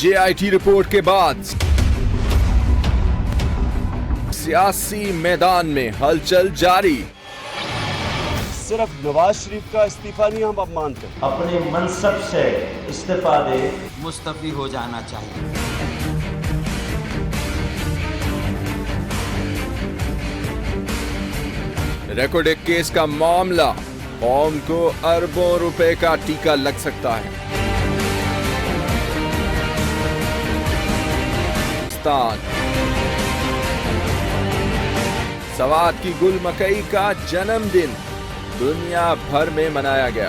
JIT report के बाद सियासी मैदान में हलचल जारी। सिर्फ नवाज शरीफ का इस्तीफा नहीं हम अब मानते, अपने मनसब से इस्तीफा दे, मुस्तफी हो जाना चाहिए। रेकॉर्ड एक केस का मामला, कौम को अरबों रुपए का टीका लग सकता है। सवात की गुल मकई का जन्मदिन दुनिया भर में मनाया गया।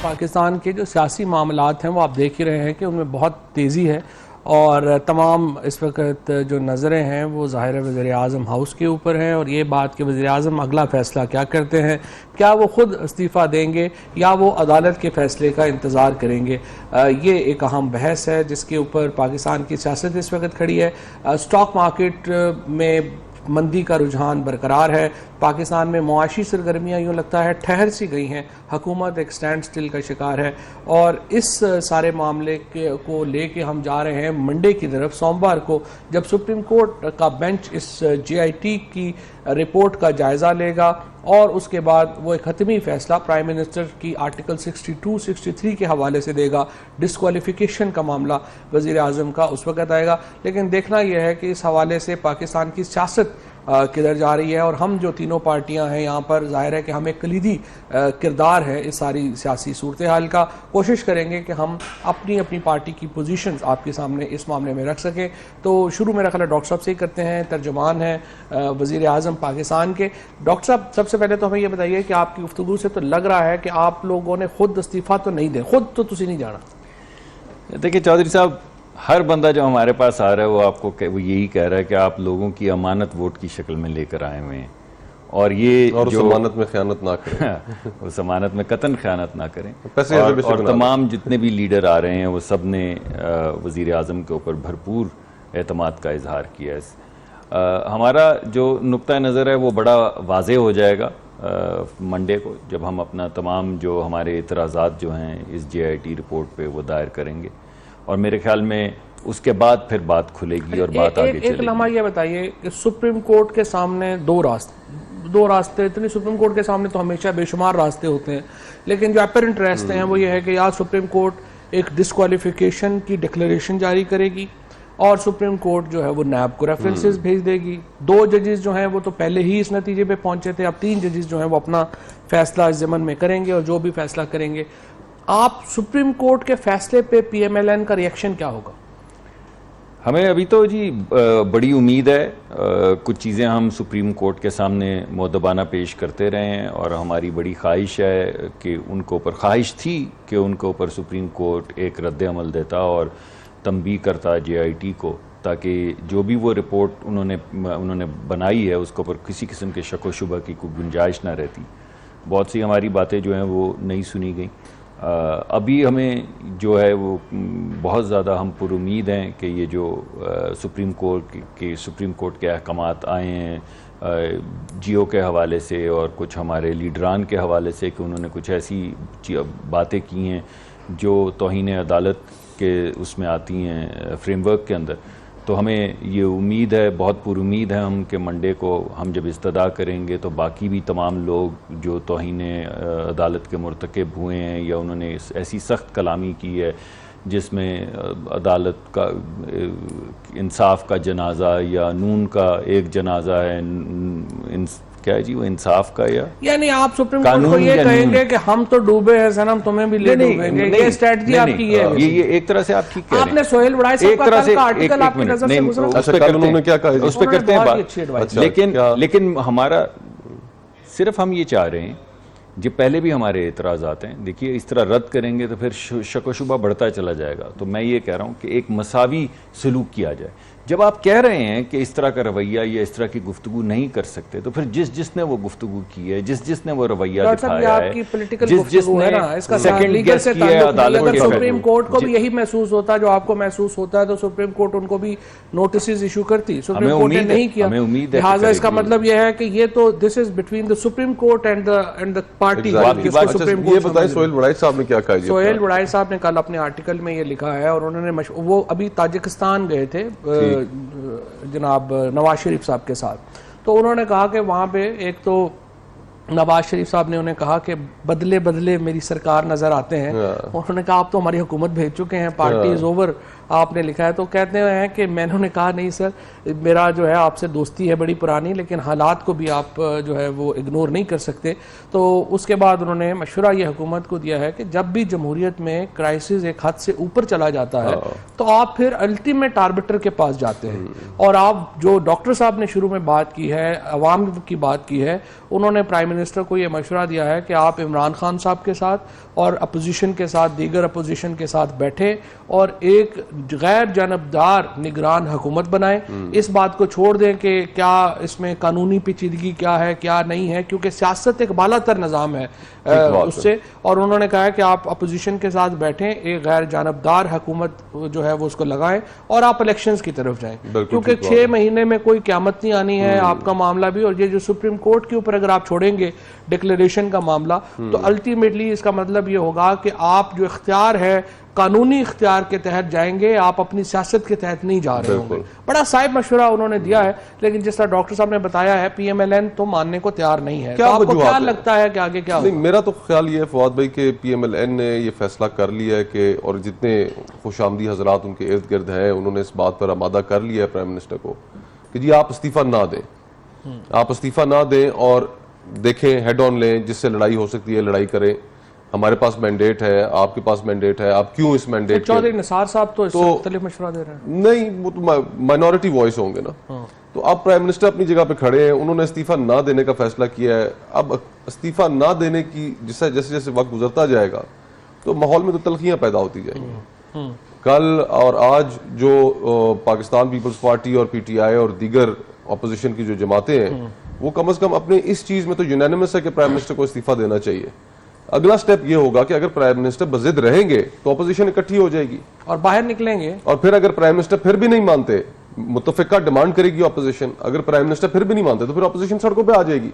पाकिस्तान के जो सियासी मामलात हैं वो आप देख ही रहे हैं कि उनमें बहुत तेज़ी है और तमाम इस वक्त जो नज़रें हैं वो ज़ाहिर है वज़ीर-ए-आज़म हाउस के ऊपर हैं और ये बात कि वज़ीर-ए-आज़म अगला फ़ैसला क्या करते हैं, क्या वो ख़ुद इस्तीफ़ा देंगे या वो अदालत के फ़ैसले का इंतज़ार करेंगे। ये एक अहम बहस है जिसके ऊपर पाकिस्तान की सियासत इस वक्त खड़ी है। स्टॉक मार्केट में मंदी का रुझान बरकरार है। पाकिस्तान में मुआशी सरगर्मियाँ यूँ लगता है ठहर सी गई हैं, हुकूमत एक स्टैंड स्टिल का शिकार है और इस सारे मामले को लेके हम जा रहे हैं मंडे की तरफ, सोमवार को, जब सुप्रीम कोर्ट का बेंच इस JIT की रिपोर्ट का जायज़ा लेगा और उसके बाद वो एक हतमी फैसला प्राइम मिनिस्टर की आर्टिकल 62-63 के हवाले से देगा। डिस्क्वालिफिकेशन का मामला वज़ीर-ए-आज़म का उस वक्त आएगा। लेकिन देखना यह है कि इस हवाले से पाकिस्तान की सियासत किधर जा रही है और हम जो तीनों पार्टियां हैं यहाँ पर जाहिर है कि हम एक कलीदी किरदार है इस सारी सियासी सूरत हाल का। कोशिश करेंगे कि हम अपनी अपनी पार्टी की पोजीशंस आपके सामने इस मामले में रख सकें। तो शुरू मेरा ख्याल है डॉक्टर साहब से ही करते हैं, तर्जुमान हैं वज़ीर-ए-आज़म पाकिस्तान के। डॉक्टर साहब, सबसे पहले तो हमें ये बताइए कि आपकी गुफ्तगू से तो लग रहा है कि आप लोगों ने खुद इस्तीफ़ा तो नहीं दे, खुद तो तुसी नहीं जाना। देखिए चौधरी साहब, हर बंदा जो हमारे पास आ रहा है वो आपको वो यही कह रहा है कि आप लोगों की अमानत वोट की शक्ल में लेकर आए हुए हैं और ये और जो उस अमानत में ख़यानत ना करें उस अमानत में कतन ख़यानत ना करें। पैसे और तमाम जितने भी लीडर आ रहे हैं वो सब ने वज़ीर-ए-आज़म के ऊपर भरपूर एतमाद का इजहार किया है। हमारा जो नुक्ता नज़र है वो बड़ा वाज़ेह हो जाएगा मंडे को, जब हम अपना तमाम जो हमारे इतराज़ात जो हैं इस JIT रिपोर्ट पे वो दायर करेंगे और मेरे ख्याल में उसके बाद फिर बात खुलेगी और बात आगे चलेगी। एक लम्हा ये बताइए कि सुप्रीम कोर्ट के सामने दो रास्ते इतने सुप्रीम कोर्ट के सामने तो हमेशा बेशुमार रास्ते होते हैं, लेकिन जो अपरेंट रास्ते हैं वो ये है कि या सुप्रीम कोर्ट एक डिस्क्वालिफिकेशन की डिक्लेरेशन जारी करेगी और सुप्रीम कोर्ट जो है वो नैब को रेफरेंसेस भेज देगी। 2 जजेस जो हैं वो तो पहले ही इस नतीजे पे पहुंचे थे, अब 3 जजेस जो हैं वो अपना फैसला इस ज़मन में करेंगे और जो भी फैसला करेंगे, आप सुप्रीम कोर्ट के फैसले पे PMLN का रिएक्शन क्या होगा? हमें अभी तो जी बड़ी उम्मीद है। कुछ चीज़ें हम सुप्रीम कोर्ट के सामने मुद्दबाना पेश करते रहे हैं और हमारी बड़ी ख्वाहिश है कि उनके ऊपर ख्वाहिश थी कि उनके ऊपर सुप्रीम कोर्ट एक रद्द अमल देता और तंबीह करता JIT को, ताकि जो भी वो रिपोर्ट उन्होंने बनाई है उसके ऊपर किसी किस्म के शक व शुबा की कोई गुंजाइश ना रहती। बहुत सी हमारी बातें जो हैं वो नहीं सुनी गई। अभी हमें जो है वो बहुत ज़्यादा हम पुरुमीद हैं कि ये जो सुप्रीम कोर्ट के अहकामात आए हैं जियो के हवाले से और कुछ हमारे लीडरान के हवाले से कि उन्होंने कुछ ऐसी बातें की हैं जो तौहीन अदालत के उसमें आती हैं फ्रेमवर्क के अंदर, तो हमें ये उम्मीद है, बहुत पुरुमीद है हम कि मंडे को हम जब इस्तदा करेंगे तो बाकी भी तमाम लोग जो तौहीन अदालत के मुर्तकब हुए हैं या उन्होंने ऐसी सख्त कलामी की है जिसमें अदालत का इंसाफ का जनाजा या नून का एक जनाजा है, क्या है जी वो इंसाफ का या यानी आप सुप्रीम कोर्ट को ये कहेंगे कि हम तो डूबे हैं सनम, तुम्हें भी ले डूबेंगे, ये स्ट्रेटजी आपकी है? ये एक तरह से आपकी आपने सोहेल बड़ाई साहब का कल का आर्टिकल आपकी नजर से गुजरा, उस पे उन्होंने क्या कहा, उस पे करते हैं बात। लेकिन हमारा सिर्फ हम ये चाह रहे हैं, जो पहले भी हमारे एतराज़ात हैं, देखिए इस तरह रद्द करेंगे तो फिर शक व शुबा बढ़ता चला जाएगा। तो मैं ये कह रहा हूँ कि एक मसावी सलूक किया जाए। जब आप कह रहे हैं कि इस तरह का रवैया या इस तरह की गुफ्तगू नहीं कर सकते, तो फिर जिसने वो गुफ्तगू की है, जिसने वो रवैया दिखाया है, जिसने सेकंड गेस किया है अदालत के सुप्रीम कोर्ट को भी यही महसूस होता है जो आपको महसूस होता है, तो सुप्रीम कोर्ट उनको भी नोटिस इशू करती। सुप्रीम कोर्ट ने नहीं किया, लिहाजा इसका मतलब यह है कि ये तो this is between the supreme court and the party. ये बताएं सोहेल वड़ाई साहब ने क्या कहा? सोहेल वड़ाई साहब ने कल अपने आर्टिकल में ये लिखा है, और उन्होंने वो अभी ताजिकिस्तान गए थे जनाब नवाज शरीफ साहब के साथ, तो उन्होंने कहा कि वहाँ पे एक तो नवाज शरीफ साहब ने उन्हें कहा कि बदले बदले मेरी सरकार नजर आते हैं। उन्होंने कहा आप तो हमारी हुकूमत भेज चुके हैं, पार्टी इज ओवर, आपने लिखा है। तो कहते हैं कि मैंने कहा नहीं सर, मेरा जो है आपसे दोस्ती है बड़ी पुरानी, लेकिन हालात को भी आप जो है वो इग्नोर नहीं कर सकते। तो उसके बाद उन्होंने मशवरा ये हुकूमत को दिया है कि जब भी जमहूरियत में क्राइसिस एक हद से ऊपर चला जाता है तो आप फिर अल्टीमेट आर्बिटर के पास जाते हैं। और आप जो डॉक्टर साहब ने शुरू में बात की है, अवाम की बात की है, उन्होंने प्राइम मिनिस्टर को यह मशवरा दिया है कि आप इमरान खान साहब के साथ और अपोजिशन के साथ, दीगर अपोजिशन के साथ बैठे और एक गैर जानबदार निगरान हुकूमत बनाएं। इस बात को छोड़ दें कि क्या इसमें कानूनी पेचीदगी क्या है क्या नहीं है, क्योंकि सियासत एक बालातर निज़ाम है उससे। और उन्होंने कहा है कि आप अपोजिशन के साथ बैठें, एक गैर जानबदार हुकूमत जो है वो उसको लगाएं और आप इलेक्शंस की तरफ जाएं, क्योंकि 6 महीने में कोई क़यामत नहीं आनी है आपका मामला भी। और ये जो सुप्रीम कोर्ट के ऊपर अगर आप छोड़ेंगे डिक्लेरेशन का मामला, तो अल्टीमेटली इसका मतलब ये होगा कि आप जो इख्तियार है कानूनी इख्तियार के तहत जाएंगे, आप अपनी सियासत के तहत नहीं जा रहे होंगे। बड़ा साहिब मशवरा उन्होंने दिया है, लेकिन जिस तरह डॉक्टर साहब ने बताया है PMLN तो मानने को तैयार नहीं है। क्या तो आपको क्या लगता है कि आगे क्या होगा? मेरा तो ख्याल ये है फवाद भाई कि PMLN ने ये फैसला कर लिया है कि, और जितने खुशामदी हजरात उनके इर्द गिर्द हैं उन्होंने इस बात पर आमादा कर लिया है प्राइम मिनिस्टर को कि जी आप इस्तीफा ना दें, आप इस्तीफा ना दें और देखें, हेड ऑन लें, जिससे लड़ाई हो सकती है लड़ाई करें। हमारे पास मैंडेट है, आपके पास मैंडेट है, आप क्यों इस मैंडेट चौधरी निसार साहब तो मुख्तलिफ मशवरा दे रहे हैं। नहीं, वो तो माइनॉरिटी वॉइस होंगे ना। तो अब प्राइम मिनिस्टर अपनी जगह पे खड़े हैं, उन्होंने इस्तीफा ना देने का फैसला किया है। अब इस्तीफा ना देने की जैसे जैसे वक्त गुजरता जाएगा तो माहौल में तो तलखियां पैदा होती जाएंगी। कल और आज जो पाकिस्तान पीपल्स पार्टी और PTI और दीगर अपोजिशन की जो जमातें हैं, वो कम से कम अपने इस चीज में तो यूनानिमस है कि प्राइम मिनिस्टर को इस्तीफा देना चाहिए। अगला स्टेप ये होगा कि अगर प्राइम मिनिस्टर बजिद रहेंगे तो अपोजिशन इकट्ठी हो जाएगी और बाहर निकलेंगे, और फिर अगर प्राइम मिनिस्टर फिर भी नहीं मानते, मुतफिका डिमांड करेगी अपोजिशन, अगर प्राइम मिनिस्टर फिर भी नहीं मानते तो फिर अपोजिशन सड़कों पे आ जाएगी।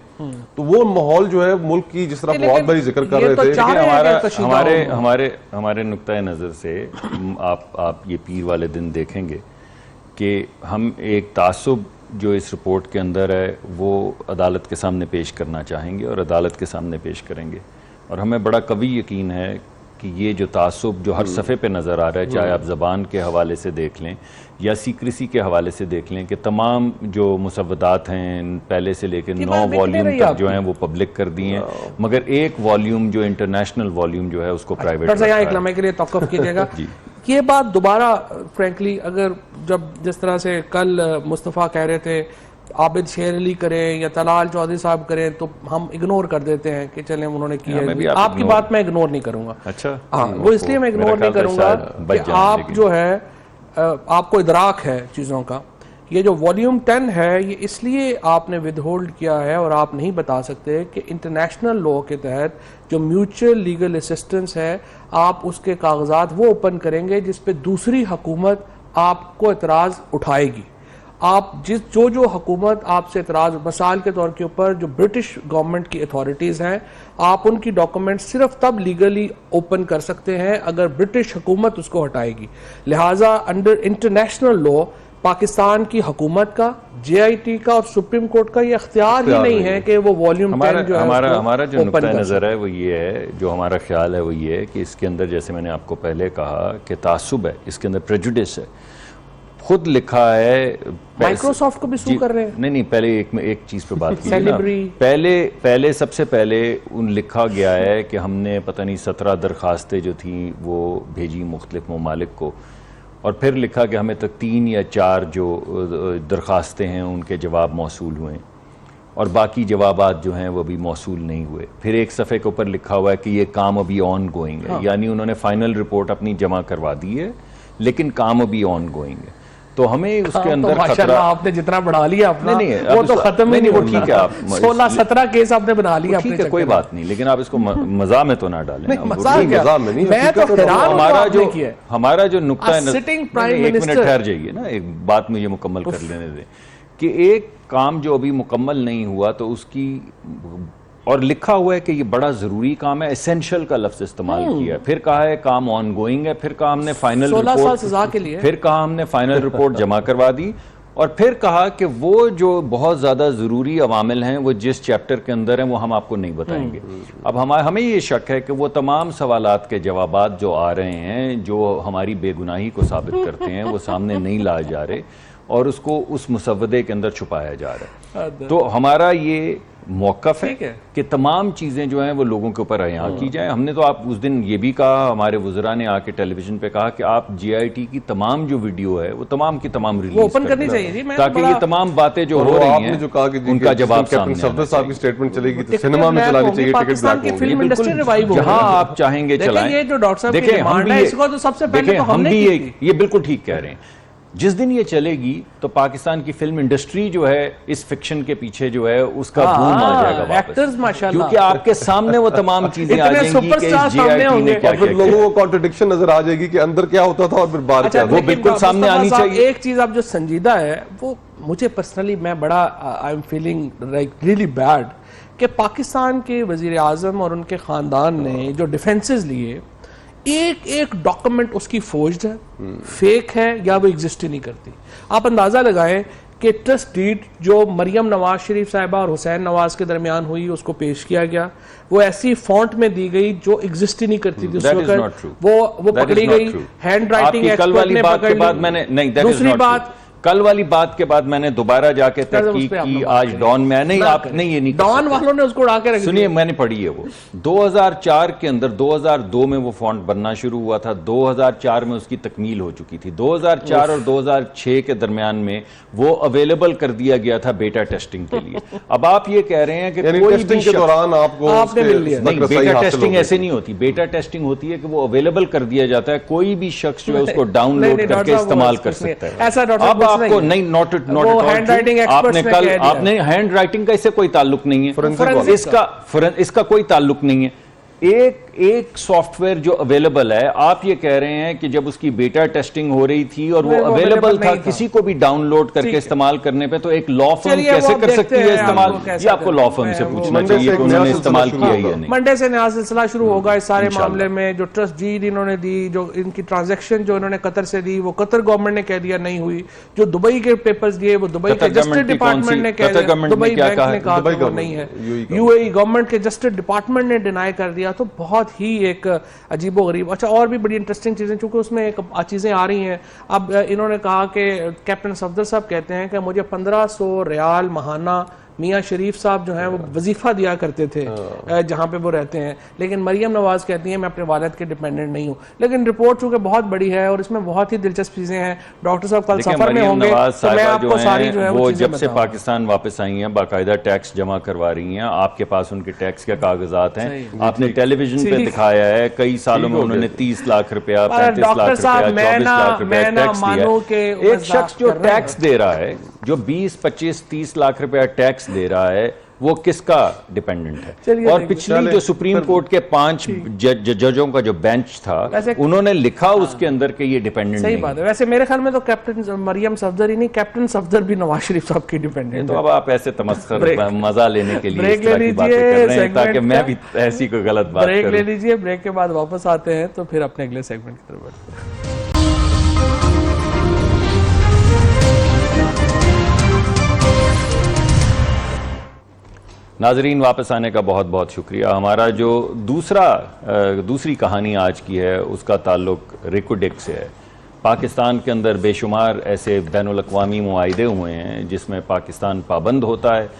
तो वो माहौल जो है मुल्क की, जिस तरह फवाद भाई जिक्र कर रहे थे, हमारे नुक्ता नजर से आप ये पीर वाले दिन देखेंगे कि हम एक तासुब जो इस रिपोर्ट के अंदर है वो अदालत के सामने पेश करना चाहेंगे और अदालत के सामने पेश करेंगे। और हमें बड़ा कवी यकीन है कि ये जो तासुब जो हर सफ़े पे नज़र आ रहा है, चाहे आप ज़बान के हवाले से देख लें या सीक्रेसी के हवाले से देख लें, कि तमाम जो मुसव्वदात हैं पहले से लेकर 9 वॉल्यूम तक जो हैं वो पब्लिक कर दिए हैं, मगर एक वॉल्यूम जो इंटरनेशनल वॉल्यूम जो है उसको प्राइवेट। यहाँ एक लम्हे के लिए तौक़ुफ़ कीजिएगा। ये बात दोबारा फ्रेंकली, अगर जब जिस तरह से कल मुस्तफ़ा कह रहे थे आबिद शेर अली करें या तलाल चौधरी साहब करें, तो हम इग्नोर कर देते हैं कि चलें उन्होंने किया है। आपकी बात मैं इग्नोर नहीं करूंगा। अच्छा, हाँ, वो इसलिए मैं इग्नोर नहीं करूंगा कि आप जो है आपको इदराक है चीज़ों का। ये जो वॉल्यूम 10 है ये इसलिए आपने विदहोल्ड किया है और आप नहीं बता सकते कि इंटरनेशनल लॉ के तहत जो म्यूचुअल लीगल असिस्टेंस है, आप उसके कागजात वो ओपन करेंगे जिस पे दूसरी हुकूमत आपको एतराज़ उठाएगी। आप जो हुकूमत आपसे एतराज़, मिसाल के तौर के ऊपर जो ब्रिटिश गवर्नमेंट की अथॉरिटीज़ हैं, आप उनकी डॉक्यूमेंट सिर्फ तब लीगली ओपन कर सकते हैं अगर ब्रिटिश हुकूमत उसको हटाएगी। लिहाजा अंडर इंटरनेशनल लॉ पाकिस्तान की हुकूमत का, JIT का और सुप्रीम कोर्ट का ये इख्तियार ही नहीं है कि वो वॉल्यूम 10 जो है हमारा जो नुक्ता नज़र है वो ये है, जो हमारा ख्याल है वो ये है कि इसके अंदर, जैसे मैंने आपको पहले कहा कि तासुब है, इसके अंदर प्रेजुडिस है। खुद लिखा है, माइक्रोसॉफ्ट को भी सू कर रहे हैं। नहीं, पहले एक चीज पे बात की ना, पहले सबसे पहले लिखा गया है कि हमने पता नहीं 17 दरखास्तें जो थी वो भेजी मुख्तलिफ ममालिक को, और फिर लिखा कि हमें तक 3 या 4 जो दरखास्तें हैं उनके जवाब मौसूल हुए और बाकी जवाबात जो हैं वो अभी मौसूल नहीं हुए। फिर एक सफ़े के ऊपर लिखा हुआ है कि ये काम अभी ऑन गोइंग है। यानी उन्होंने फाइनल रिपोर्ट अपनी जमा करवा दी है लेकिन काम अभी ऑन गोइंग है। तो हमें उसके तो अंदर माशाल्लाह खतरा। आपने जितना बढ़ा लिया अपना, नहीं, वो तो खत्म ही नहीं वो होना। ठीक है, आप 16-17 केस आपने बना लिया अपने ठीक है, कोई चक्कर में। बात नहीं, लेकिन आप इसको मजा में तो ना डालें। नहीं, अब मजाक ठीक है, क्या? मजाक में नहीं, मैं तो हकीकत तो हैरान हूं हमारा आपने जो किया है। हमारा जो नुक्ता है sitting prime एक मिनट minister। ठहर जाइए ना, एक बात मुझे मुकम्मल कर लेने दें कि एक काम जो अभी मुकम्मल नहीं हुआ तो उसकी, और लिखा हुआ है कि ये बड़ा जरूरी काम है, एसेंशियल का लफ्ज इस्तेमाल किया है, फिर कहा है काम ऑन गोइंग है, फिर कहा हमने फाइनल 16 साल रिपोर्ट, सजा के लिए। फिर कहा हमने फाइनल रिपोर्ट जमा करवा दी, और फिर कहा कि वो जो बहुत ज्यादा जरूरी अवामिल हैं वो जिस चैप्टर के अंदर हैं वो हम आपको नहीं बताएंगे। अब हमें ये शक है कि वो तमाम सवालात के जवाबात जो आ रहे हैं, जो हमारी बेगुनाही को साबित करते हैं, वो सामने नहीं लाए जा रहे और उसको उस मुसव्वदे के अंदर छुपाया जा रहा है। तो हमारा ये मौक़िफ़ है कि तमाम चीज़ें जो हैं वो लोगों के ऊपर यहाँ की जाए। हमने तो आप उस दिन ये भी कहा, हमारे वुज़रा ने आके टेलीविजन पे कहा कि आप GIT की तमाम जो वीडियो है वो तमाम की तमाम रिलीज ओपन करनी चाहिए जी। मैं ताकि ये तमाम बातें जो हो रही आपने हैं जो कहा कि उनका जवाब कैप्टन सामने सफदर आना साहब की चाहिए। स्टेटमेंट चलेगी तो सिनेमा में चलानी चाहिए, टिकट पाकिस्तान ब्लैक की होंगे। फिल्म इंडस्ट्री रिवाइव हो जहां आप चाहेंगे चलाएं। ये जो डॉक्टर साहब की देखें, हम डिमांड भी है, ये- इसको तो सबसे पहले देखें, तो हम हमने भी की ये थी। ये बिल्कुल ठीक कह रहे हैं। जिस दिन ये चलेगी तो पाकिस्तान की फिल्म इंडस्ट्री जो है इस फिक्शन के पीछे जो है उसका बूम आ जाएगा वापस। एक्टर्स माशाल्लाह, क्योंकि आपके सामने वो तमाम चीजें आ इतने जाएंगी कि सुपरस्टार इस सामने GIT होंगे। ने क्या और फिर क्या लोगों किया। को कॉन्ट्रडिक्शन नजर आ जाएगी कि अंदर क्या होता था और फिर बाहर क्या अच्छा, था। वो बिल्कुल सामने मुस्तफा आनी साहब, चाहिए। एक चीज आप जो संजीदा है वो मुझे पर्सनली, मैं बड़ा I am feeling like really bad कि पाकिस्तान के वजीर आजम और उनके खानदान ने जो डिफेंसेस लिए, एक एक डॉक्यूमेंट उसकी फोर्ज्ड है, फेक है, या वो एग्जिस्ट ही नहीं करती। आप अंदाजा लगाएं कि ट्रस्ट डीड जो मरियम नवाज शरीफ साहिबा और हुसैन नवाज के दरमियान हुई, उसको पेश किया गया, वो ऐसी फॉन्ट में दी गई जो एग्जिस्ट ही नहीं करती थी उस That is not वक्त। true. वो That is पकड़ी not गई, true. हैंड राइटिंग आपकी कल वाली बात के बाद मैंने नहीं, that is दूसरी not true. बात, कल वाली बात के बाद मैंने दोबारा जाके उस तहकीक पे आप की, ना बात आज करें। डॉन में नहीं, ना आप करें। नहीं, ये नहीं कर डॉन सकते। वालों ने उसको उड़ा के रख सुनिए, दिया। मैंने पढ़ी है वो 2004 के अंदर, 2002 में वो फॉन्ट बनना शुरू हुआ था, 2004 में उसकी तकमील हो चुकी थी, 2004 और 2006 के दरमियान में वो अवेलेबल कर दिया गया था बेटा टेस्टिंग के लिए। अब आप ये कह रहे हैं कि यानी कोई टेस्टिंग भी के शख्स- दौरान आपको आपने उसके मिल लिया। नहीं, रसाई बेटा हासिल टेस्टिंग हो ऐसे गई। नहीं होती। बेटा टेस्टिंग होती है कि वो अवेलेबल कर दिया जाता है, कोई भी शख्स जो है उसको नहीं, डाउनलोड नहीं, करके डॉक्टर साहब, इस्तेमाल वो कर कुछ नहीं सकता है। है। ऐसा डॉक्टर अब कुछ आपको नहीं है। नहीं, नॉट इट वो handwriting experts आपने ने कल कह दिया। आपने हैंड राइटिंग का इससे कोई ताल्लुक नहीं है, Forensic इसका कोई ताल्लुक नहीं है। एक सॉफ्टवेयर जो अवेलेबल है, आप ये कह रहे हैं कि जब उसकी बेटा टेस्टिंग हो रही थी और वो नहीं, वो अवेलेबल available था नहीं था। किसी को भी डाउनलोड करके ठीक है। इस्तेमाल करने पे, तो एक लॉ फर्म चलिए, वो कैसे आप कर देखते सकती है हैं, इस्तेमाल? आपको कैसे ये आपको लॉ फर्म मैं से वो पूछना मंडे से चाहिए एक कि नया उन्होंने सिलसिला इस्तेमाल शुरू किया होगा। या नहीं। मंडे से नया सिलसिला शुरू होगा इस सारे इंशाल्लाह। मामले में। जो ट्रस्ट डीड इन्होंने दी, जो इनकी ट्रांजैक्शन जो इन्होंने कतर से दी, वो कतर गवर्नमेंट ने कह दिया नहीं हुई। जो दुबई के पेपर्स दिए, वो दुबई कतर के जस्टिस गवर्नमेंट की डिपार्टमेंट कौन सी- ने कह कतर दिया, गवर्नमेंट ने दुबई क्या बैंक कहा ने है? कहा दुबई कि वो नहीं है। गवर्नमेंट, यूएई गवर्नमेंट के जस्टिस डिपार्टमेंट ने डिनाई कर दिया। तो बहुत ही एक अजीबो गरीब। अच्छा, और भी बड़ी इंटरेस्टिंग चीजें, चूंकि उसमें एक चीजें आ रही हैं। अब इन्होंने कहा कि कैप्टन सफदर साहब कहते हैं कि मुझे 1500 रियाल महाना मियाँ शरीफ साहब जो हैं वो वजीफा दिया करते थे जहाँ पे वो रहते हैं, लेकिन मरियम नवाज कहती हैं मैं अपने वालिद के डिपेंडेंट नहीं हूँ। लेकिन रिपोर्ट चूंकि बहुत बड़ी है और इसमें बहुत ही दिलचस्प चीजें हैं। डॉक्टर साहब कल देखिए, सफर में मरियम होंगे नवाज तो मैं साहिबा आपको जो सारी हैं, जो है वो चीजें जब से बताऊंगा। पाकिस्तान वापस आई हैं बाकायदा टैक्स जमा करवा रही हैं। आपके पास उनके टैक्स के कागजात हैं, आपने टेलीविजन पे ठीक। दिखाया है। कई सालों में उन्होंने 30 लाख रुपया, 35 लाख डॉक्टर साहब, रुपया, 24 लाख रुपया मैं ना टैक्स मानो दिया कि है। एक मजाक शख्स जो कर रहे हैं। टैक्स दे रहा है, जो 20, 25, 30 लाख रुपया टैक्स दे रहा है, वो किसका डिपेंडेंट है? चलिए, और देखिए, पिछली जो सुप्रीम कोर्ट के 5 जजों का जो बेंच था, वैसे- उन्होंने लिखा उसके अंदर कि ये डिपेंडेंट सही नहीं बात है। वैसे मेरे ख्याल में तो कैप्टन मरियम सफदर ही नहीं, कैप्टन सफदर भी नवाज शरीफ साहब की है। डिपेंडेंट तो है। अब आप ऐसे तमस्खर ब्रेक। मजा लेने के लिए ब्रेक इस तरह ले की बातें लीजिए, कर रहे हैं ताकि सेगमेंट मैं का। भी ऐसी कोई गलत बात ब्रेक ले करूं। लीजिए, ब्रेक के बाद वापस आते हैं तो फिर अपने अगले सेगमेंट की तरफ बढ़ते हैं। नाजरीन, वापस आने का बहुत बहुत शुक्रिया। हमारा जो दूसरी कहानी आज की है उसका ताल्लुक रिकुडिक से है। पाकिस्तान के अंदर बेशुमार ऐसे बैनुल अक़वामी मुआहिदे हुए हैं जिसमें पाकिस्तान पाबंद होता है,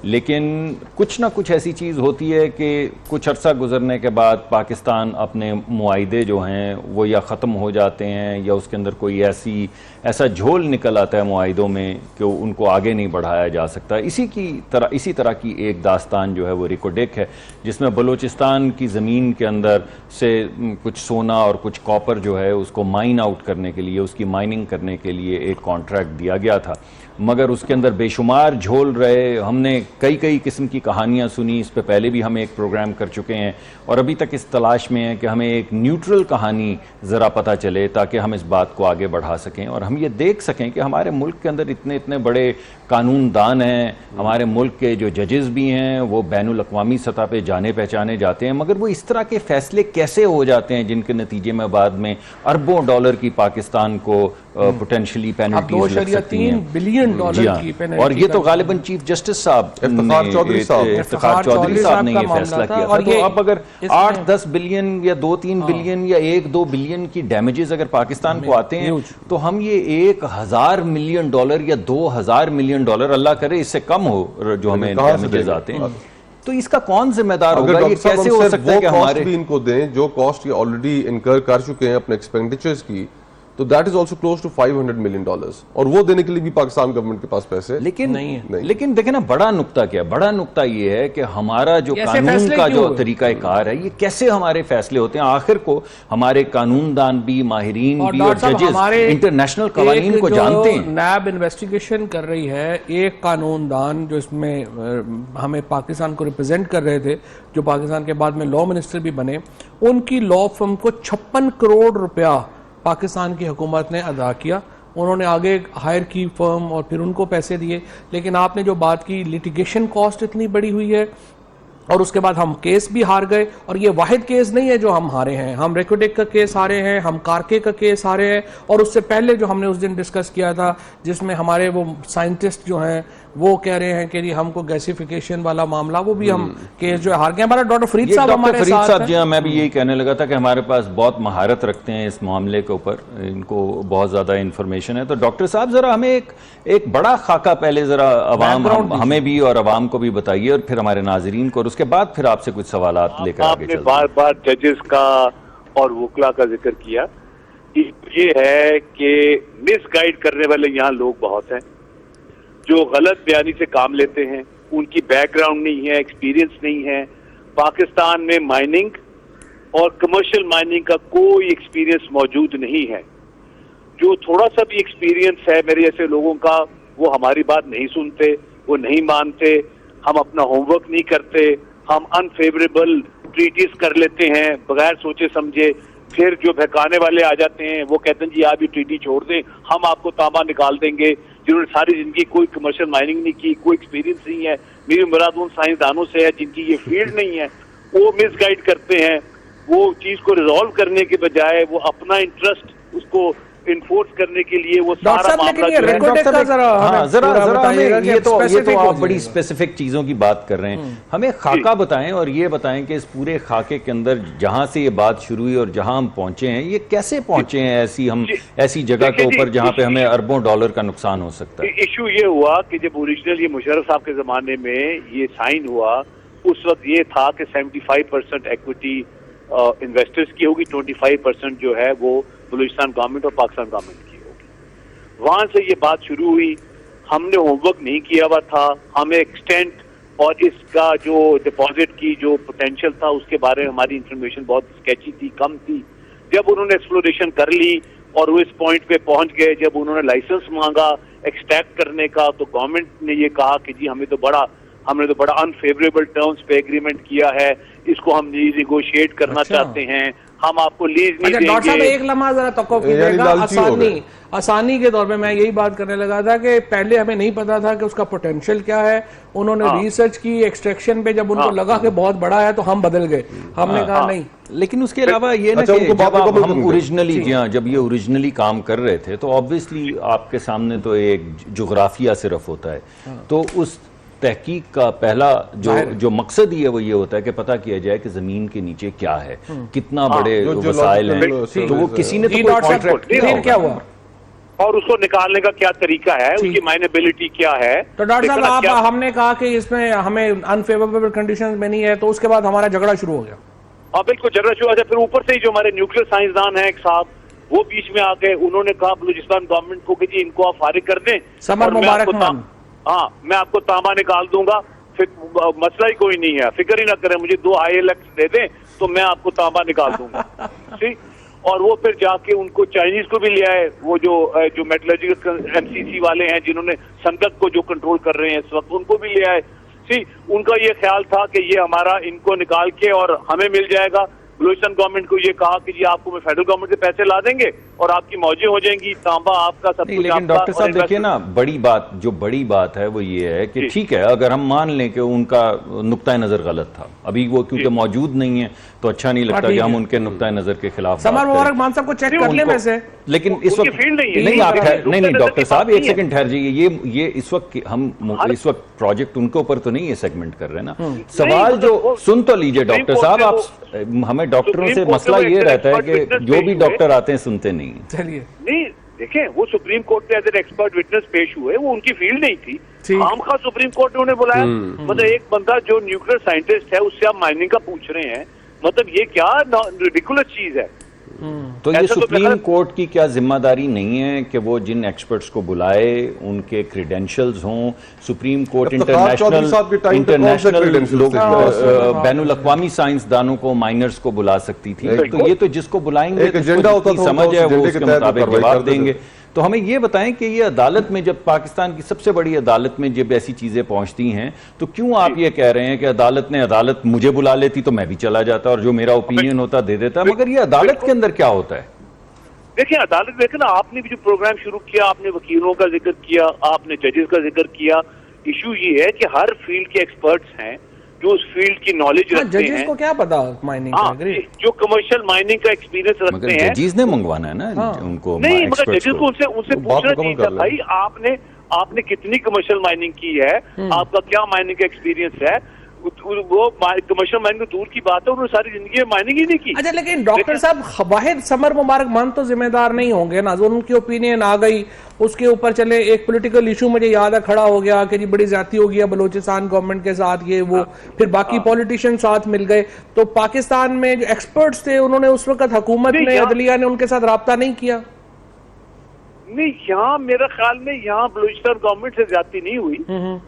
लेकिन कुछ ना कुछ ऐसी चीज़ होती है कि कुछ अरसा गुजरने के बाद पाकिस्तान अपने मुआहदे जो हैं वो या ख़त्म हो जाते हैं या उसके अंदर कोई ऐसा झोल निकल आता है मुआहदों में कि उनको आगे नहीं बढ़ाया जा सकता। इसी तरह की एक दास्तान जो है वो रिकोडेक है, जिसमें बलूचिस्तान की ज़मीन के अंदर से कुछ सोना और कुछ कॉपर जो है उसको माइन आउट करने के लिए, उसकी माइनिंग करने के लिए एक कॉन्ट्रैक्ट दिया गया था, मगर उसके अंदर बेशुमार झोल रहे। हमने कई किस्म की कहानियां सुनी, इस पे पहले भी हम एक प्रोग्राम कर चुके हैं और अभी तक इस तलाश में है कि हमें एक न्यूट्रल कहानी ज़रा पता चले ताकि हम इस बात को आगे बढ़ा सकें और हम ये देख सकें कि हमारे मुल्क के अंदर इतने बड़े कानूनदान हैं, हमारे मुल्क के जो जजेस भी हैं वो बैनुल अक़वामी सतह पे जाने पहचाने जाते हैं, मगर वो इस तरह के फैसले कैसे हो जाते हैं जिनके नतीजे में बाद में अरबों डॉलर की पाकिस्तान को पोटेंशियली पेनल्टीज लग सकती हैं। $2.3 बिलियन की पेनल्टी। और ये तो गालिबन चीफ जस्टिस साहब इफ्तिखार चौधरी साहब ने ये फैसला किया था। तो अब अगर 8-10 बिलियन या 2-3 बिलियन या 1-2 बिलियन की डैमेजेस अगर पाकिस्तान को आते हैं तो हम ये $1,000 मिलियन या $2,000 मिलियन, अल्लाह करे इससे कम हो जो हमें डैमेजेस आते हैं, तो इसका कौन जिम्मेदार होगा? ये कैसे हो सकता है कि हमारे भी इनको दें जो कॉस्ट ये ऑलरेडी इनकर कर चुके हैं अपने एक्सपेंडिचर्स की, तो that is also close to $500 million और वो देने के लिए भी पाकिस्तान गवर्नमेंट के पास पैसे लेकिन नहीं है। लेकिन देखें ना, बड़ा नुक्ता क्या है? बड़ा नुक्ता ये है कि हमारा जो कानून का जो तरीकाकार है ये कैसे हमारे फैसले होते हैं। आखिर को हमारे कानूदान भी, माहिरीन भी और जजेस इंटरनेशनल कानून को जानते हैं। नैब इन्वेस्टिगेशन कर रही है, एक कानूनदान जो इसमें हमें पाकिस्तान को रिप्रेजेंट कर रहे थे, जो पाकिस्तान के बाद में लॉ मिनिस्टर भी बने, उनकी लॉ फर्म को 56 करोड़ रुपया पाकिस्तान की हुकूमत ने अदा किया। उन्होंने आगे हायर की फर्म और फिर उनको पैसे दिए। लेकिन आपने जो बात की, लिटिगेशन कॉस्ट इतनी बड़ी हुई है और उसके बाद हम केस भी हार गए। और ये वाहिद केस नहीं है जो हम हारे हैं, हम रेकोडेक का केस हारे हैं, हम कारके का केस हारे हैं, और उससे पहले जो हमने उस दिन डिस्कस किया था जिसमें हमारे वो साइंटिस्ट जो हैं वो कह रहे हैं कि हमको गैसिफिकेशन वाला मामला, वो भी हम केस जो हार गए। हमारा डॉक्टर फरीद साहब हमारे साथ जी हाँ, मैं भी यही कहने लगा था कि हमारे पास बहुत महारत रखते हैं इस मामले के ऊपर, इनको बहुत ज्यादा इंफॉर्मेशन है। तो डॉक्टर साहब जरा हमें एक बड़ा खाका पहले जरा अवाम, हमें भी और अवाम को भी बताइए और फिर हमारे नाजरीन को, और उसके बाद फिर आपसे कुछ सवालात लेकर आगे चलते हैं। बार बार जजेस का और वकला का जिक्र किया। ये है कि मिसगाइड करने वाले यहाँ लोग बहुत हैं जो गलत बयानी से काम लेते हैं, उनकी बैकग्राउंड नहीं है, एक्सपीरियंस नहीं है। पाकिस्तान में माइनिंग और कमर्शियल माइनिंग का कोई एक्सपीरियंस मौजूद नहीं है। जो थोड़ा सा भी एक्सपीरियंस है मेरे जैसे लोगों का, वो हमारी बात नहीं सुनते, वो नहीं मानते, हम अपना होमवर्क नहीं करते, हम अनफेवरेबल ट्रीटीज कर लेते हैं बगैर सोचे समझे। फिर जो बहकाने वाले आ जाते हैं वो कहते हैं जी आप ये ट्रीटी छोड़ दें, हम आपको तांबा निकाल देंगे, जिन्होंने सारी जिंदगी कोई कमर्शियल माइनिंग नहीं की, कोई एक्सपीरियंस नहीं है। मेरी मुराद उन साइंसदानों से है जिनकी ये फील्ड नहीं है। वो मिसगाइड करते हैं, वो चीज को रिजॉल्व करने के बजाय वो अपना इंटरेस्ट उसको इन्फोर्स करने के लिए वो सारा मामला ये तो आप बड़ी स्पेसिफिक चीजों की बात कर रहे हैं। हमें खाका बताएं और ये बताएं कि इस पूरे खाके के अंदर जहां से ये बात शुरू हुई और जहां हम पहुंचे हैं, ये कैसे पहुंचे हैं ऐसी जगह के ऊपर जहां पे हमें अरबों डॉलर का नुकसान हो सकता है। इशू ये हुआ कि जब ओरिजिनल ये मुशर्रफ साहब के जमाने में ये साइन हुआ, उस वक्त ये था कि 75% इक्विटी इन्वेस्टर्स की होगी, 25% जो है वो बलूचिस्तान गवर्नमेंट और पाकिस्तान गवर्नमेंट की होगी। वहां से ये बात शुरू हुई। हमने होमवर्क नहीं किया हुआ था, हमें एक्सटेंट और इसका जो डिपॉजिट की जो पोटेंशियल था उसके बारे में हमारी इंफॉर्मेशन बहुत स्केची थी, कम थी। जब उन्होंने एक्सप्लोरेशन कर ली और वो इस पॉइंट पे पहुंच गए, जब उन्होंने लाइसेंस मांगा एक्सट्रैक्ट करने का, तो गवर्नमेंट ने ये कहा कि जी हमने तो बड़ा अनफेवरेबल टर्म्स पे एग्रीमेंट किया है, इसको हम निगोशिएट करना चाहते हैं, हम आपको लीज नहीं देंगे। डॉक्टर साहब एक लम्हा जरा तवक्कुफ कीजिएगा। आसानी के तौर पे मैं यही बात करने लगा था कि पहले हमें नहीं पता था कि उसका पोटेंशियल क्या है। उन्होंने रिसर्च की एक्सट्रैक्शन पे, जब उनको लगा कि बहुत बड़ा है तो हम बदल गए, हमने कहा नहीं। लेकिन उसके अलावा ये ना कि जब हम ओरिजिनली जब ये ओरिजिनली काम कर रहे थे तो ऑब्वियसली आपके सामने तो एक जोग्राफिया सिर्फ होता है, तो उस तहकीक का पहला जो मकसद ही है वो ये होता है कि पता किया जाए कि जमीन के नीचे क्या है, कितना बड़े वसाइल हैं। तो वो किसी ने तो कोई कॉन्ट्रैक्ट क्या हुआ? और उसको निकालने का क्या तरीका है, उसकी माइनेबिलिटी क्या है। तो डॉक्टर साहब हमने कहा कि इसमें हमें अनफेवरेबल कंडीशंस में नहीं है, तो उसके बाद हमारा झगड़ा शुरू हो गया। हाँ बिल्कुल झगड़ा शुरू हो गया। फिर ऊपर से ही जो हमारे न्यूक्लियर साइंसदान हैं एक साहब, वो बीच में आ गए, उन्होंने कहा बलूचिस्तान गवर्नमेंट को कि जी इनको आप फारिग कर दें, समर मुबारक खान, हाँ मैं आपको तांबा निकाल दूंगा, फिर मसला ही कोई नहीं है, फिक्र ही ना करें, मुझे 2 ILX दे दें तो मैं आपको तांबा निकाल दूंगा। ठीक। और वो फिर जाके उनको चाइनीज को भी ले आए, वो जो मेटलर्जिकल MCC वाले हैं जिन्होंने संदक को जो कंट्रोल कर रहे हैं इस वक्त, उनको भी ले आए। ठीक। उनका ये ख्याल था कि ये हमारा इनको निकाल के और हमें मिल जाएगा। बलूचिस्तान गवर्नमेंट को ये कहा कि जी आपको मैं फेडरल गवर्नमेंट से पैसे ला देंगे और आपकी मौजें हो जाएंगी, तांबा आपका, सब कुछ। लेकिन डॉक्टर साहब देखिए ना, बड़ी बात है वो ये है कि ठीक है, अगर हम मान लें कि उनका नुक्ता नजर गलत था, अभी वो क्योंकि मौजूद नहीं है तो अच्छा नहीं लगता कि हम उनके नुक्ता नजर के खिलाफ। समर मुबारक मान साहब को चेक कर ले वैसे, लेकिन इस वक्त फील्ड नहीं आप नहीं डॉक्टर साहब एक सेकंड ठहर जाइए, ये इस वक्त हम इस वक्त प्रोजेक्ट उनके ऊपर तो नहीं ये सेगमेंट कर रहे ना। सवाल जो सुन तो लीजिए डॉक्टर साहब, आप हमें डॉक्टरों से मसला ये रहता है कि जो भी डॉक्टर आते हैं सुनते नहीं। चलिए नहीं देखें, वो सुप्रीम कोर्ट में एज एन एक्सपर्ट विटनेस पेश हुए, वो उनकी फील्ड नहीं थी, खामखा सुप्रीम कोर्ट ने उन्हें बुलाया। मतलब एक बंदा जो न्यूक्लियर साइंटिस्ट है उससे आप माइनिंग का पूछ रहे हैं, मतलब ये क्या रिडिकुलस चीज है। तो ये सुप्रीम कोर्ट की क्या जिम्मेदारी नहीं है कि वो जिन एक्सपर्ट्स को बुलाए उनके क्रेडेंशियल्स हों? सुप्रीम कोर्ट इंटरनेशनल लोग बैनुल अक़वामी साइंसदानों को, माइनर्स को बुला सकती थी, तो ये तो जिसको बुलाएंगे समझ है वो उसके मुताबिक जवाब देंगे। तो हमें ये बताएं कि ये अदालत में, जब पाकिस्तान की सबसे बड़ी अदालत में जब ऐसी चीजें पहुंचती हैं, तो क्यों आप ये कह रहे हैं कि अदालत मुझे बुला लेती तो मैं भी चला जाता और जो मेरा ओपिनियन होता दे देता, मगर ये अदालत के अंदर क्या होता है? देखिए अदालत देखे ना, आपने भी जो प्रोग्राम शुरू किया, आपने वकीलों का जिक्र किया, आपने जजेस का जिक्र किया। इशू ये है कि हर फील्ड के एक्सपर्ट्स हैं जो उस फील्ड की नॉलेज रखते हैं। जजेस को क्या पता माइनिंग का, जो कमर्शियल माइनिंग का एक्सपीरियंस रखते हैं, जजेस ने मंगवाना है ना उनको। नहीं मगर जजेस को उनसे पूछना चाहिए था, भाई आपने कितनी कमर्शियल माइनिंग की है, आपका क्या माइनिंग का एक्सपीरियंस है। वो कमर्शियल माइनिंग दूर की बात है, उन्होंने सारी जिंदगी माइनिंग ही नहीं की। अच्छा, लेकिन डॉक्टर साहब वाहिद समर मुबारक मान तो जिम्मेदार नहीं होंगे ना, जो उनकी ओपिनियन आ गई उसके ऊपर चले। एक पॉलिटिकल इशू मुझे याद है खड़ा हो गया कि जी बड़ी ज्यादती हो गया बलूचिस्तान गवर्नमेंट के साथ, ये वो, फिर बाकी पॉलिटिशियन साथ मिल गए। तो पाकिस्तान में जो एक्सपर्ट्स थे उन्होंने उस वक्त हुकूमत ने, अदलिया ने उनके साथ राब्ता नहीं किया। नहीं, यहाँ मेरा ख्याल में यहाँ बलूचिस्तान गवर्नमेंट से ज्यादती नहीं हुई।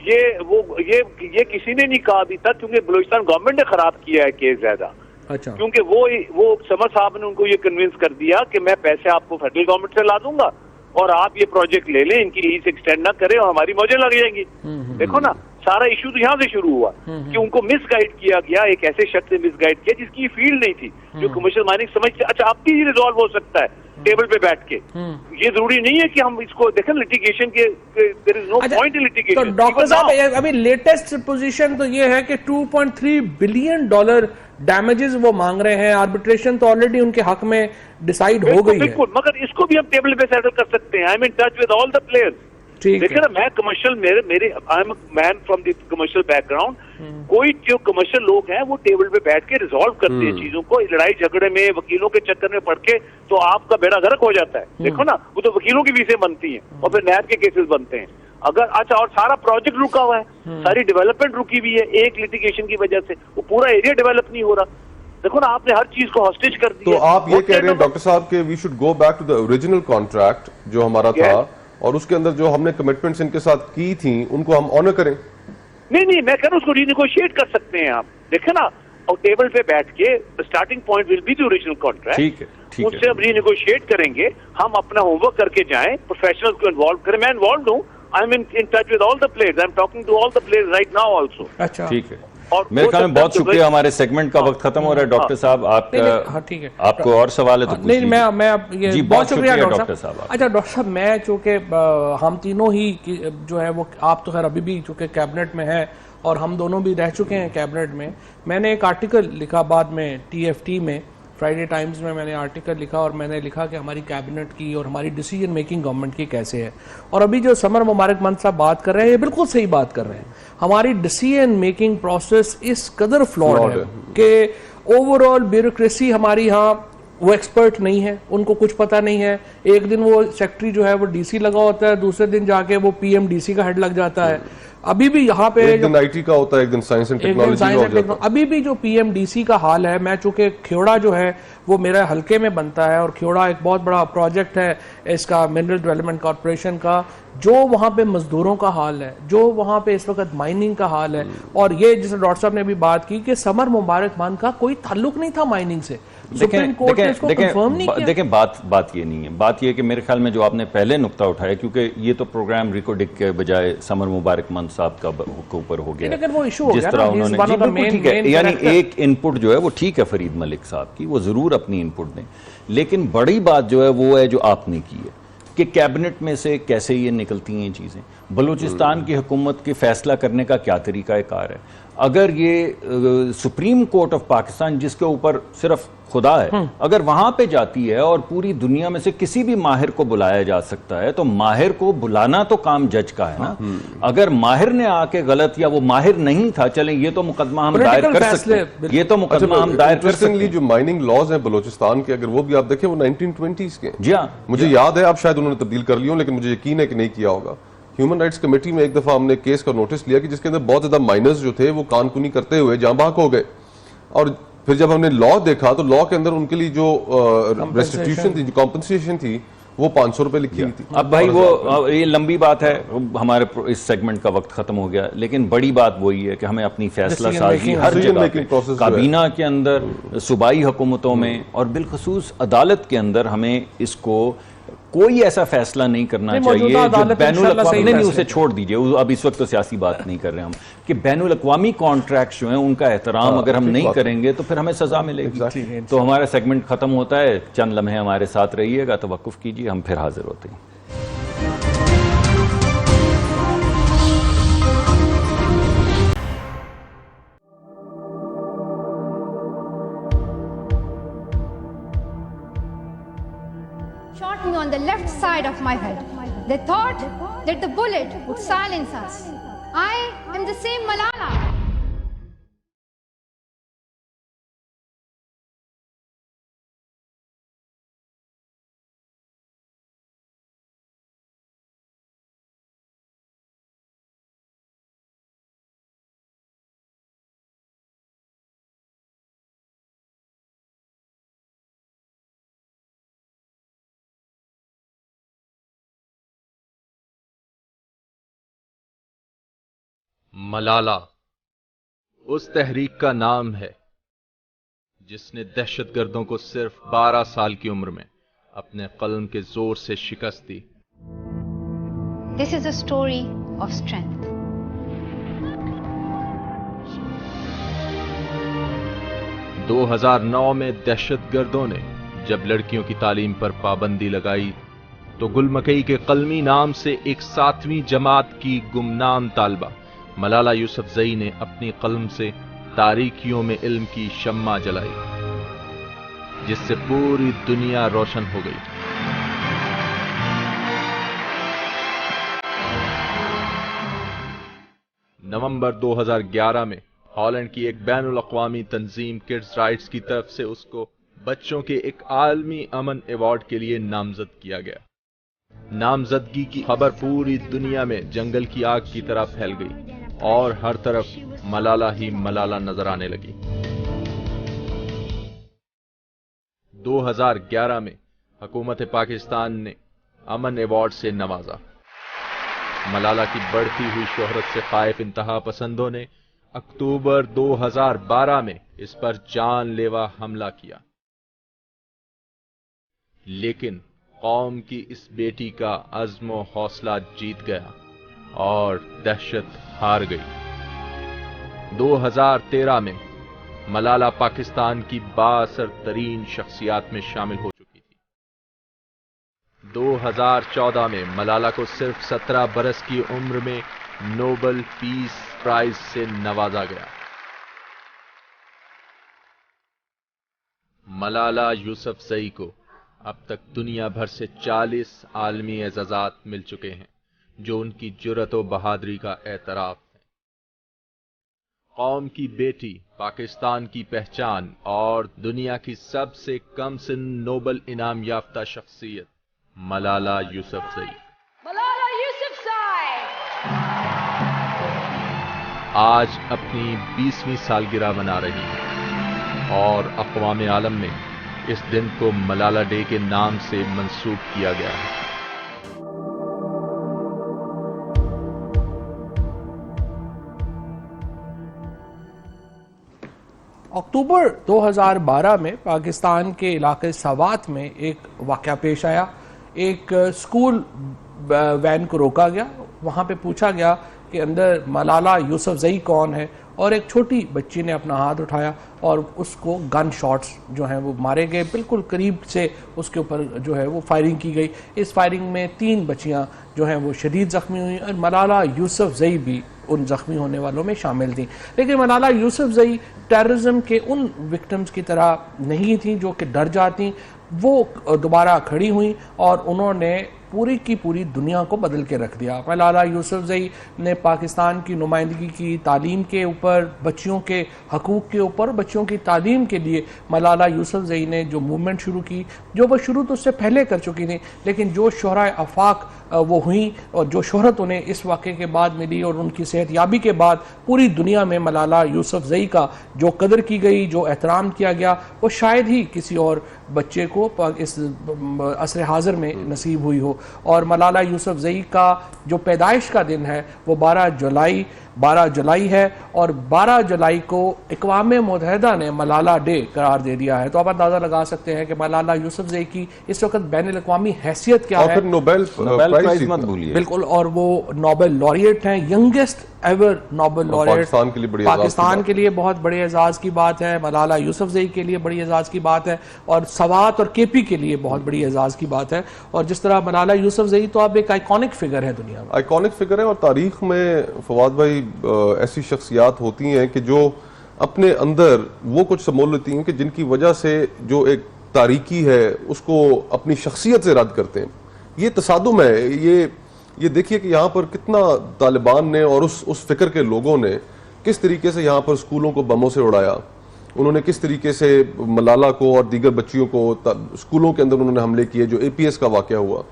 ये किसी ने नहीं कहा अभी तक, क्योंकि बलूचिस्तान गवर्नमेंट ने खराब किया है केस ज्यादा। अच्छा। क्योंकि वो समर साहब ने उनको ये कन्विंस कर दिया कि मैं पैसे आपको फेडरल गवर्नमेंट से ला दूंगा और आप ये प्रोजेक्ट ले लें, इनकी लीज एक्सटेंड ना करें और हमारी मौजें लग जाएंगी। देखो ना, सारा इशू तो यहाँ से शुरू हुआ कि उनको मिसगाइड किया गया, एक ऐसे शख्स से मिसगाइड किया जिसकी फील्ड नहीं थी, जो कमर्शियल माइनिंग समझते। अच्छा, अब भी रिजॉल्व हो सकता है टेबल पे बैठ के, ये जरूरी नहीं है कि हम इसको देखें लिटिगेशन के, there is no point in litigation. तो डॉक्टर साहब अभी लेटेस्ट पोजीशन तो ये है कि $2.3 बिलियन डैमेजेस वो मांग रहे हैं। आर्बिट्रेशन तो ऑलरेडी उनके हक में डिसाइड हो गई है। बिल्कुल, मगर इसको भी हम टेबल पे सेटल कर सकते हैं। आई am in touch with all the players. देखिए ना, मैं कमर्शियल, मेरे I am man from the commercial background. कोई जो कमर्शियल लोग हैं वो टेबल पे बैठ के रिजॉल्व करते हैं चीजों को। लड़ाई झगड़े में, वकीलों के चक्कर में पड़ के तो आपका बेड़ा गर्क हो जाता है। देखो ना, वो तो वकीलों की फीसें बनती हैं और फिर नैब के केसेस बनते हैं। अगर अच्छा, और सारा प्रोजेक्ट रुका हुआ है, सारी डेवलपमेंट रुकी हुई है एक लिटिगेशन की वजह से, वो पूरा एरिया डेवलप नहीं हो रहा। देखो ना, आपने हर चीज को हॉस्टेज कर दिया। तो आप ये कह रहे हैं डॉक्टर साहब कि we should go back to the original contract जो हमारा था, और उसके अंदर जो हमने कमिटमेंट्स इनके साथ की थी उनको हम ऑनर करें। नहीं, मैं कह रहा हूं उसको रीनेगोशिएट कर सकते हैं आप। देखे ना, और टेबल पे बैठ के starting point will be the original contract. ठीक है, उससे हम रीनेगोशिएट करेंगे, हम अपना होमवर्क करके जाएं, प्रोफेशनल्स को इन्वॉल्व करें। मैं इन्वॉल्व हूं, I am in touch with all the players, I am talking to all the players right now also. अच्छा, ठीक है। मेरे ख्याल में बहुत शुक्रिया, हमारे सेगमेंट का वक्त खत्म हो रहा है। डॉक्टर साहब आपका, ठीक है, आपको और सवाल है तो नहीं, मैं ये बहुत शुक्रिया डॉक्टर साहब। अच्छा डॉक्टर साहब, मैं चूंकि हम तीनों ही जो है वो, आप तो खैर अभी भी चूंकि कैबिनेट में है और हम दोनों भी रह चुके हैं कैबिनेट में। मैंने एक आर्टिकल लिखा बाद में TFT में, फ्राइडे टाइम्स में मैंने आर्टिकल लिखा और मैंने लिखा कि हमारी कैबिनेट की और हमारी डिसीजन मेकिंग गवर्नमेंट की कैसे है। और अभी जो समर मुबारक मंद साहब बात कर रहे हैं, ये बिल्कुल सही बात कर रहे हैं। हमारी डिसीजन मेकिंग प्रोसेस इस कदर फ्लॉड है कि ओवरऑल ब्यूरोक्रेसी हमारी यहाँ वो एक्सपर्ट नहीं है, उनको कुछ पता नहीं है। एक दिन वो सेक्रेटरी जो है वो डीसी लगा होता है, दूसरे दिन जाके वो पीएमडीसी का हेड लग जाता है। अभी भी यहाँ पे एक दिन आईटी का होता है, एक दिन साइंस एंड टेक्नोलॉजी का हो जाता है। अभी भी जो पीएमडीसी का हाल है, मैं चूंकि ख्योड़ा जो है वो मेरे हलके में बनता है और ख्योड़ा एक बहुत बड़ा प्रोजेक्ट है इसका, मिनरल डेवलपमेंट कॉर्पोरेशन का, जो वहां पे मजदूरों का हाल है, जो वहां पे इस वक्त माइनिंग का हाल है। और ये जैसे डॉक्टर साहब ने भी बात की कि समर मुबारक मान का कोई ताल्लुक नहीं था माइनिंग से, सुप्रीम कोर्ट ने इसको कंफर्म नहीं किया। देखें बात ये नहीं है, बात ये है कि मेरे ख्याल में जो आपने पहले नुक्ता उठाया, क्योंकि ये तो प्रोग्राम रिको डिक के बजाय समर मुबारक मान साहब का ऊपर हो गया, लेकिन वो इशू हो जिस गया तरह ना, उन्होंने, one of the main- ठीक है, main यानी character। एक इनपुट जो है वो ठीक है फरीद मलिक साहब की, वो जरूर अपनी इनपुट दें, लेकिन बड़ी बात जो है वो है जो आपने की है कि कैबिनेट में से कैसे ये निकलती हैं चीजें। बलूचिस्तान की हुकूमत के फैसला करने का क्या तरीका कार है? अगर ये सुप्रीम कोर्ट ऑफ पाकिस्तान, जिसके ऊपर सिर्फ खुदा है, अगर वहां पे जाती है और पूरी दुनिया में से किसी भी माहिर को बुलाया जा सकता है, तो माहिर को बुलाना तो काम जज का है ना। अगर माहिर ने आके गलत, या वो माहिर नहीं था, चलें ये तो मुकदमा हम दायर कर सकते हैं, ये तो मुकदमा हम दायर कर सकते हैं। जो माइनिंग लॉज हैं बलूचिस्तान के, अगर वो भी आप देखें वो 1920s के। जी हाँ, मुझे याद है, आप शायद उन्होंने तब्दील कर लिया, लेकिन मुझे यकीन है कि नहीं किया होगा। ह्यूमन राइट्स कमेटी में एक दफा हमने केस का नोटिस लिया कि जिसके अंदर बहुत ज्यादा माइनर्स जो थे वो कानकुनी करते हुए जाँ बहक हो गए, और फिर जब हमने लॉ देखा तो लॉ के अंदर उनके लिए जो रेस्टिट्यूशन थी, जो कॉम्पनसेशन थी, वो 500 रुपए लिखी हुई थी। अब भाई वो ये लंबी बात है, हमारे इस सेगमेंट का वक्त खत्म हो गया, लेकिन बड़ी बात वही है कि हमें अपनी फैसला साजी हर जगह पे, काबीना के अंदर, सूबाई हुकूमतों में और बिलखसूस अदालत के अंदर हमें इसको कोई ऐसा फैसला नहीं करना चाहिए जो बैनुल-अक़वामी, नहीं उसे छोड़ दीजिए, अब इस वक्त तो सियासी बात नहीं कर रहे हम, कि बैनुल-अक़वामी कॉन्ट्रैक्ट जो हैं उनका एहतराम अगर हम नहीं करेंगे तो फिर हमें सजा मिलेगी। तो हमारा सेगमेंट खत्म होता है, चंद लम्हे हमारे साथ रहिएगा, तवक्कुफ कीजिए, हम फिर हाजिर होते हैं। Shot me on the left side of my head. They thought that the bullet would silence us. I am the same Malala. Malala उस तहरीक का नाम है जिसने दहशतगर्दों को सिर्फ 12 साल की उम्र में अपने कलम के जोर से शिकस्त दी। This is a story of strength. – 2009 में दहशतगर्दों ने जब लड़कियों की तालीम पर पाबंदी लगाई तो गुलमकई के कलमी नाम से एक 7वीं जमात की गुमनाम तालबा मलाला यूसुफजई ने अपनी कलम से तारीकियों में इल्म की शम्मा जलाई, जिससे पूरी दुनिया रोशन हो गई। नवंबर 2011 में हॉलैंड की एक बैनुल अक़वामी तंजीम किड्स राइट्स की तरफ से उसको बच्चों के एक आलमी अमन अवार्ड के लिए नामजद किया गया। नामजदगी की खबर पूरी दुनिया में जंगल की आग की तरह फैल गई और हर तरफ मलाला ही मलाला नजर आने लगी। 2011 में हुकूमत पाकिस्तान ने अमन अवार्ड से नवाजा। मलाला की बढ़ती हुई शोहरत से खाइफ इंतहा पसंदों ने अक्टूबर 2012 में इस पर जानलेवा हमला किया, लेकिन कौम की इस बेटी का अज़्म व हौसला जीत गया और दहशत हार गई। 2013 में मलाला पाकिस्तान की बाअसर तरीन शख्सियात में शामिल हो चुकी थी। 2014 में मलाला को सिर्फ 17 बरस की उम्र में नोबेल पीस प्राइज से नवाजा गया। मलाला यूसुफजई को अब तक दुनिया भर से 40 आलमी एजाज़ात मिल चुके हैं जो उनकी जुर्रत व बहादुरी का एतराफ है। कौम की बेटी, पाकिस्तान की पहचान और दुनिया की सबसे कम सिन नोबल इनाम याफ्ता शख्सियत मलाला यूसुफजई। Malala Yousafzai! आज अपनी 20वीं सालगिरह मना रही है और अक़वाम आलम में इस दिन को मलाला डे के नाम से मंसूब किया गया है। अक्टूबर 2012 में पाकिस्तान के इलाके सवात में एक वाक़या पेश आया। एक स्कूल वैन को रोका गया, वहाँ पे पूछा गया कि अंदर मलाला यूसुफजई कौन है, और एक छोटी बच्ची ने अपना हाथ उठाया और उसको गन शॉट्स जो हैं वो मारे गए। बिल्कुल करीब से उसके ऊपर जो है वो फायरिंग की गई। इस फायरिंग में 3 बच्चियां जो हैं वो शदीद ज़ख्मी हुई और मलाला यूसुफजई भी उन ज़ख्मी होने वालों में शामिल थी। लेकिन मलाला यूसुफजई टेररिज्म के उन विक्टिम्स की तरह नहीं थी जो कि डर जाती। वो दोबारा खड़ी हुई और उन्होंने पूरी की पूरी दुनिया को बदल के रख दिया। मलाला यूसुफजई ने पाकिस्तान की नुमाइंदगी की, तालीम के ऊपर, बच्चियों के हकूक़ के ऊपर, बच्चियों की तालीम के लिए मलाला यूसुफजई ने जो मूवमेंट शुरू की, जो वो शुरू तो उससे पहले कर चुकी थी, लेकिन जो शोहरा आफाक वो हुई और जो शोहरत उन्हें इस वाक़े के बाद मिली और उनकी सेहतयाबी के बाद पूरी दुनिया में मलाला यूसुफजई का जो कदर की गई, जो एहतराम किया गया, वो शायद ही किसी और बच्चे को इस असर हाज़िर में नसीब हुई हो। और मलाला यूसुफजई का जो पैदाइश का दिन है वो 12 जुलाई है और 12 जुलाई को अक़वाम मुत्तहिदा ने मलाला डे करार दे दिया है। तो आप अंदाज़ा लगा सकते हैं कि मलाला यूसुफजई की इस वक्त बैनुल अक़वामी हैसियत क्या है। नोबेल प्राइज मत भूलिए। बिल्कुल, और वो नोबेल लॉरिएट हैं, youngest ever Nobel laureate. Pakistan के लिए बहुत बड़े एजाज़ की बात है, मलाला यूसुफजई के लिए बड़ी एजाज़ की बात है, और सवात और केपी के लिए बहुत बड़ी एजाज़ की बात है। और जिस तरह मलाला यूसुफजई तो अब एक आइकॉनिक फिगर है दुनिया में, आइकॉनिक फिगर है। और तारीख में फवाद भाई ऐसी शख्सियात होती हैं कि जो अपने अंदर वो कुछ समोल लेती हैं कि जिनकी वजह से जो एक तारीकी है उसको अपनी शख्सियत से रद्द करते हैं। ये तसादुम है। ये देखिए कि यहाँ पर कितना तालिबान ने और उस फिक्र के लोगों ने किस तरीके से यहाँ पर स्कूलों को बमों से उड़ाया। उन्होंने किस तरीके से मलाला को और दीगर बच्चियों को स्कूलों के अंदर उन्होंने हमले किए, जो APS का वाक़या हुआ।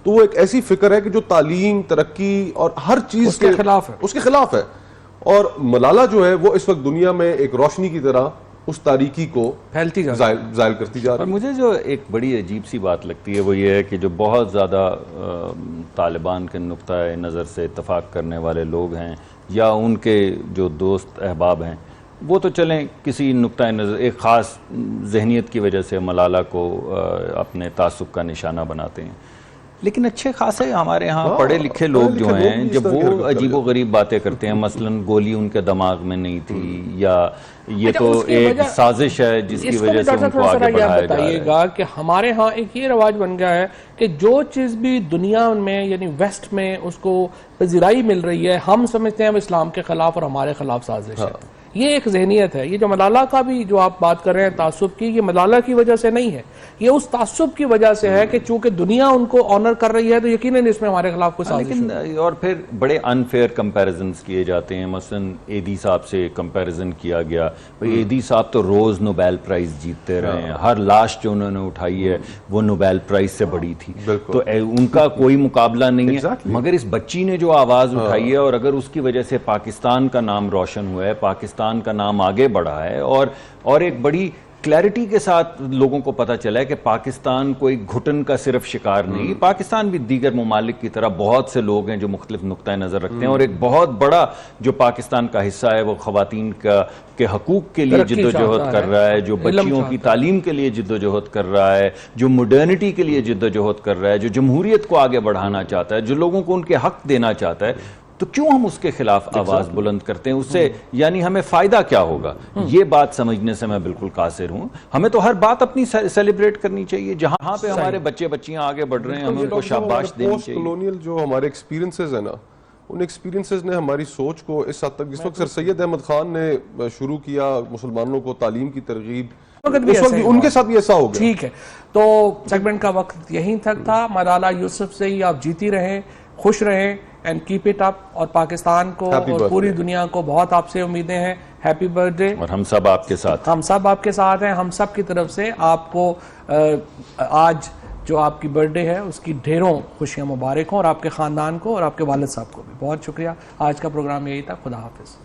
तो वो एक ऐसी फिक्र है कि जो तालीम, तरक्की और हर चीज उसके खिलाफ है। और मलाला जो है वो इस वक्त दुनिया में एक रोशनी की तरह उस तारीकी को फैलती जायल करती जा रही है। और मुझे जो एक बड़ी अजीब सी बात लगती है वो ये है कि जो बहुत ज़्यादा तालिबान के नुक्ता नज़र से इत्तफाक करने वाले लोग हैं या उनके जो दोस्त अहबाब हैं, वो तो चलें किसी नुक्ता नज़र एक ख़ास जहनीत की वजह से मलाला को अपने तासुब का निशाना बनाते हैं। लेकिन अच्छे खासे हमारे यहाँ पढ़े लिखे लोग जो हैं, जब वो अजीबो गरीब बातें करते हैं, मसलन गोली उनके दिमाग में नहीं थी या ये तो एक साजिश है जिसकी वजह से उनको आगे बढ़ाया जा रहा है। कि हमारे यहाँ एक ये रवाज बन गया है कि जो चीज़ भी दुनिया में यानी वेस्ट में उसको पजीराई मिल रही है, हम समझते हैं वो इस्लाम के खिलाफ और हमारे खिलाफ साजिश है। ये एक जहनीत है। ये जो मलाला का भी जो आप बात कर रहे हैं तासुब की, ये मलाला की वजह से नहीं है, ये उस तासुब की वजह से है कि चूंकि दुनिया उनको ऑनर कर रही है तो यकीनन इसमें हमारे खिलाफ कुछ लेकिन और फिर बड़े अनफेयर कंपैरिजन्स किए जाते हैं। मसलन एदी साहब से कंपैरिजन किया गया, भाई एदी साहब तो रोज नोबेल प्राइज जीतते रहे हैं, हर लाश जो उन्होंने उठाई है वो नोबेल प्राइज से बड़ी थी, तो उनका कोई मुकाबला नहीं है। मगर इस बच्ची ने जो आवाज उठाई है और अगर उसकी वजह से पाकिस्तान का नाम रोशन हुआ है, पाकिस्तान का नाम आगे बढ़ा है और एक बड़ी क्लैरिटी के साथ लोगों को पता चला है कि पाकिस्तान कोई घुटन का सिर्फ शिकार नहीं, पाकिस्तान भी दीगर ममालिक की तरह बहुत से लोग हैं जो मुख्तलिफ नुक्ता नज़र रखते हैं और एक बहुत बड़ा जो पाकिस्तान का हिस्सा है वो ख़वातीन के हकूक़ के लिए जिद्दोजहद कर रहा है, जो बच्चियों की तालीम के लिए जिद्दोजहद कर रहा है, जो मॉडर्निटी के लिए जिद्दोजहद कर रहा है, जो जमहूरियत को आगे बढ़ाना चाहता है, जो लोगों को उनके हक देना चाहता है। तो क्यों हम उसके खिलाफ आवाज बुलंद करते हैं? उससे यानी हमें फायदा क्या होगा? ये बात समझने से मैं बिल्कुल कासिर हूं। हमें तो हर बात अपनी सेलिब्रेट करनी चाहिए, जहां पे हमारे बच्चे बच्चियां आगे बढ़ रहे हैं हमें उनको शाबाश देनी चाहिए। कॉलोनियल जो हमारे एक्सपीरियंसेस है ना, उन एक्सपीरियंसेस ने हमारी सोच को इस हद तक, जिस वक्त सर सैयद अहमद खान ने शुरू किया मुसलमानों को तालीम की तरगीब, उस वक्त उनके साथ भी ऐसा हो गया। ठीक है, तो सेगमेंट का वक्त यहीं तक था। मलाला यूसुफजई आप जीती रहें, खुश रहें, एंड कीप इट अप। और पाकिस्तान को Happy और पूरी birthday. दुनिया को बहुत आपसे उम्मीदें हैं। Happy birthday. और हम सब आपके साथ, हम सब आपके साथ हैं। हम सब की तरफ से आपको आज जो आपकी बर्थडे है उसकी ढेरों खुशियां मुबारक हों, और आपके ख़ानदान को और आपके वालिद साहब को भी बहुत शुक्रिया। आज का प्रोग्राम यही था। खुदा हाफिज़।